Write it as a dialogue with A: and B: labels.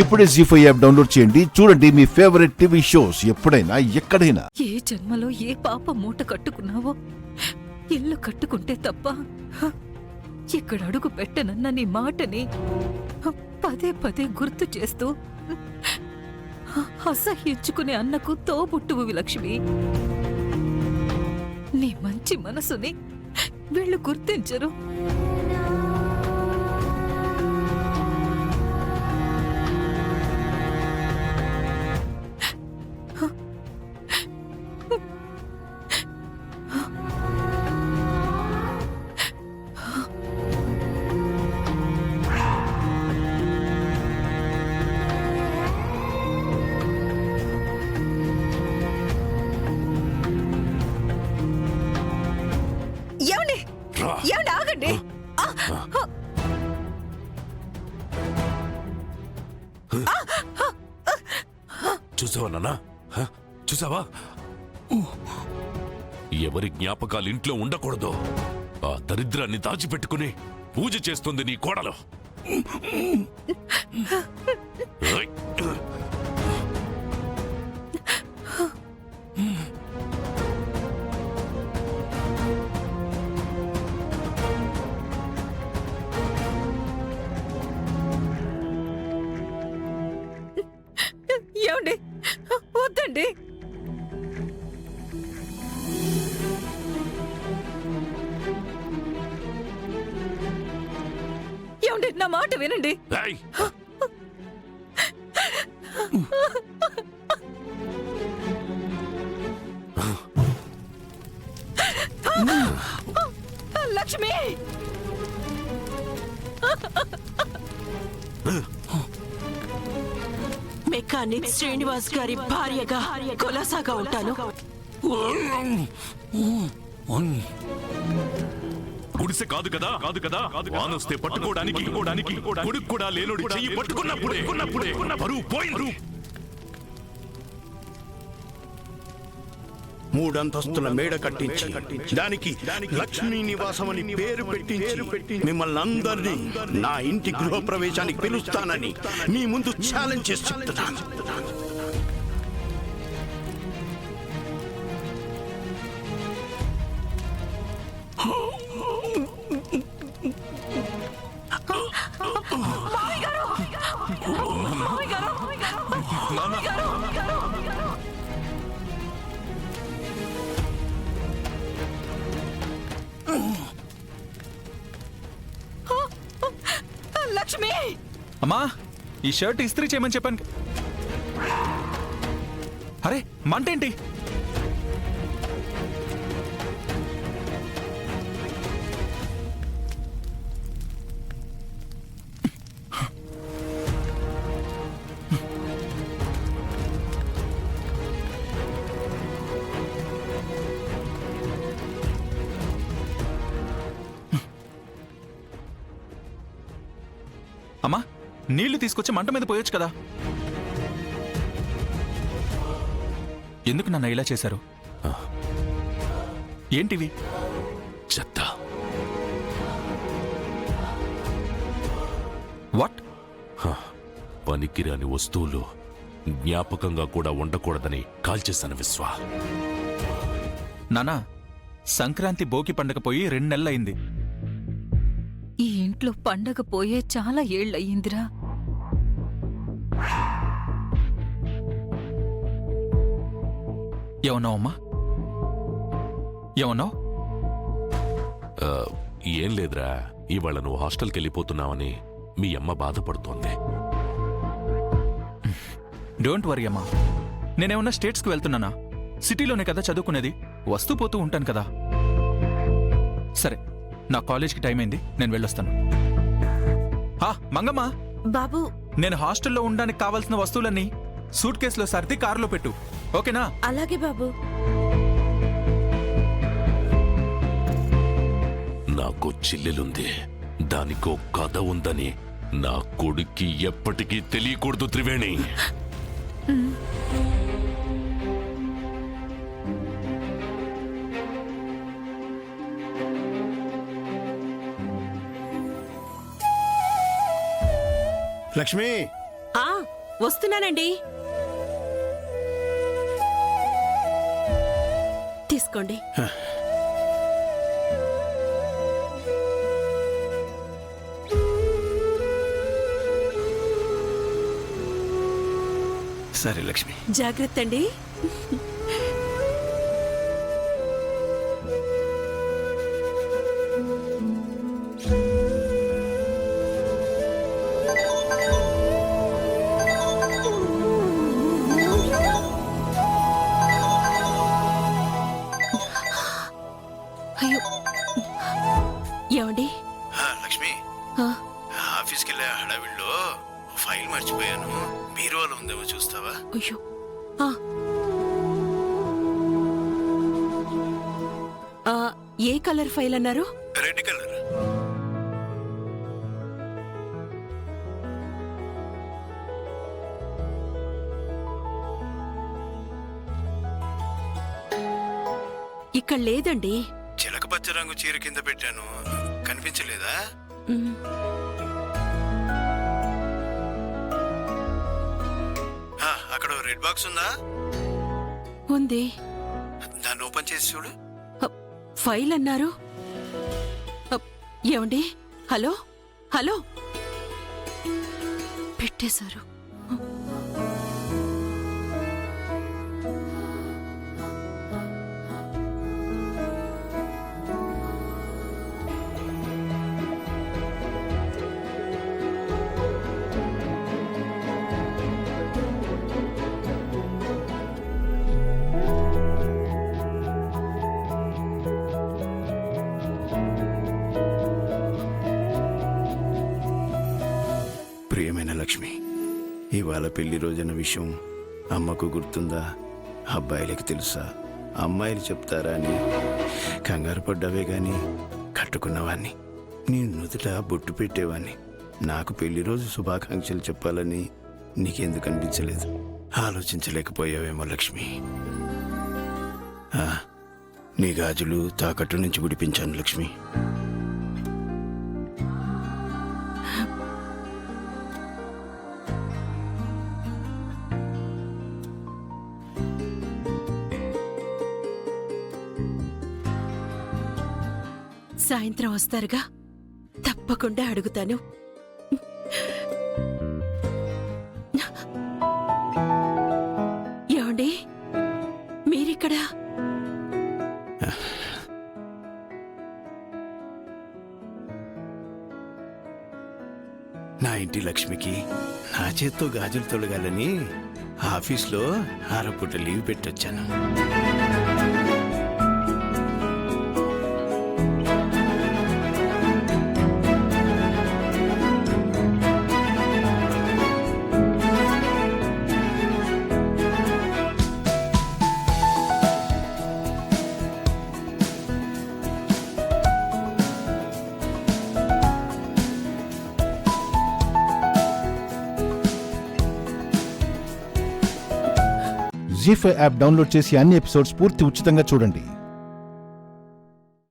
A: ఇప్పుడే జీ5 app download చేయండి. చూడండి మీ ఫేవరెట్ టీవీ షోస్ ఎప్పుడైనా ఎక్కడైనా.
B: ఏ జన్మలో ఏ పాప మూట కట్టుకున్నావో ఇల్లు కట్టుకుంటే తప్ప ఇక్కడ అడుగు పెట్టనన్న నీ మాటని పదే పదే గుర్తు చేస్తూ అసహ్యించుకునే అన్నకు తోబుట్టువు లక్ష్మి. నీ మంచి మనసుని వీళ్ళు గుర్తించరు. ఏమండి ఆగండి.
C: చూసావా నాన్న, చూసావా? ఎవరి జ్ఞాపకాలు ఇంట్లో ఉండకూడదు ఆ దరిద్రాన్ని దాచిపెట్టుకుని పూజ చేస్తుంది నీ కోడలు.
B: ఏమండి వద్దండి. ఏమండి నా మాట వినండి. లక్ష్మి,
D: మెకానిక్ శ్రీనివాస్ గారి భార్యగా కులాసాగా ఉంటాను.
C: గుడిసె కాదు కదా, కాదు కదా, వానొస్తే పట్టుకోవడానికి కొడుకు కూడా లేనోడి చెయ్యి పట్టుకున్నప్పుడే బరువు పోయింది.
E: 3 అంతస్తుల మేడ కట్టించి దానికి లక్ష్మీ నివాసం అని పేరు పెట్టించి మిమ్మల్ని అందరినీ నా ఇంటి గృహప్రవేశానికి పిలుస్తానని మీ ముందు ఛాలెంజ్ చేసి చెప్తున్నాను.
B: లక్ష్మి,
F: అమ్మా ఈ షర్ట్ ఇస్త్రీ చేయమని చెప్పాను. అరే మంటేంటి? అమ్మా నీళ్లు తీసుకొచ్చి మంట మీద పోయొచ్చు కదా. ఎందుకు నన్ను ఇలా చేశారు? ఏంటివి?
C: చెత్త.
F: వాట్?
C: పనికిరాని వస్తువులు జ్ఞాపకంగా కూడా ఉండకూడదని కాల్చేశాను విశ్వ.
F: నానా సంక్రాంతి భోగి పండగ పోయి 2 నెలలైంది.
B: ఈ ఇంట్లో పండగ పోయే చాలా ఏళ్లయ్యిందిరా.
F: ఏమన్నావు అమ్మా? ఏమన్నావు?
C: ఏం లేదురా, ఇవాళ నువ్వు హాస్టల్కి వెళ్ళిపోతున్నావని మీ అమ్మ బాధపడుతోంది.
F: డోంట్ వరీ అమ్మా, నేనేమన్నా స్టేట్స్కి వెళ్తున్నానా? సిటీలోనే కదా చదువుకునేది, వస్తూ పోతూ ఉంటాను కదా. సరే నా కాలేజ్కి టైం అయింది, నేను వెళ్ళొస్తాను. మంగమ్మ
D: బాబు,
F: నేను హాస్టల్లో ఉండడానికి కావాల్సిన వస్తువులన్నీ సూట్ కేసులో సర్ది కారులో పెట్టు, ఓకేనా?
D: అలాగే బాబు.
C: నాకు చెల్లెలుంది, దానికో కథ ఉందని నా కొడుక్కి ఎప్పటికీ తెలియకూడదు త్రివేణి.
E: లక్ష్మి,
D: ఆ వస్తున్నానండి. తీసుకోండి.
E: సరే లక్ష్మి.
D: జాగ్రత్త అండి. అయ్యో ఏమండి?
E: లక్ష్మి,
D: ఆ,
E: ఆఫీస్కి వెళ్ళే హడావిడిలో ఫైల్ మర్చిపోయాను. బీరువాలో ఉందేమో చూస్తావా?
D: అయ్యో ఆ. ఆ, ఏ కలర్ ఫైల్ అన్నారు?
E: Red colour.
D: ఇక్కడ లేదండి.
E: చిలక పచ్చ రంగు చీర కింద పెట్టాను, కనిపించలేదా?
D: మ్,
E: అక్కడ రెడ్ బాక్స్ ఉందా?
D: ఉంది.
E: దాన్ని ఓపెన్ చేసి చూడు.
D: ఫైల్ అన్నారు. ఏమండి? హలో హలో, పెట్టేశారు.
E: ప్రియమైన లక్ష్మి, ఇవాళ పెళ్లి రోజున విషయం అమ్మకు గుర్తుందా? అబ్బాయిలకి తెలుసా? అమ్మాయిలు చెప్తారా అని కంగారు పడ్డావే గాని కట్టుకున్నవాణ్ణి, నీ నుదుట బొట్టు పెట్టేవాణ్ణి. నాకు పెళ్లి రోజు శుభాకాంక్షలు చెప్పాలని నీకెందుకు అనిపించలేదు? ఆలోచించలేకపోయావేమో లక్ష్మి. నీ గాజులు తాకట్టు నుంచి విడిపించాను లక్ష్మి.
D: సాయంత్రం వస్తారుగా, తప్పకుండా అడుగుతాను. ఏమండి మీరిక్కడా?
E: నా ఇంటి లక్ష్మికి నా చేత్తో గాజులు తొలగాలని ఆఫీస్లో ఆరపూట లీవ్ పెట్టొచ్చాను.
A: జీ5 యాప్ డౌన్లోడ్ చేసి అన్ని ఎపిసోడ్స్ పూర్తి ఉచితంగా చూడండి.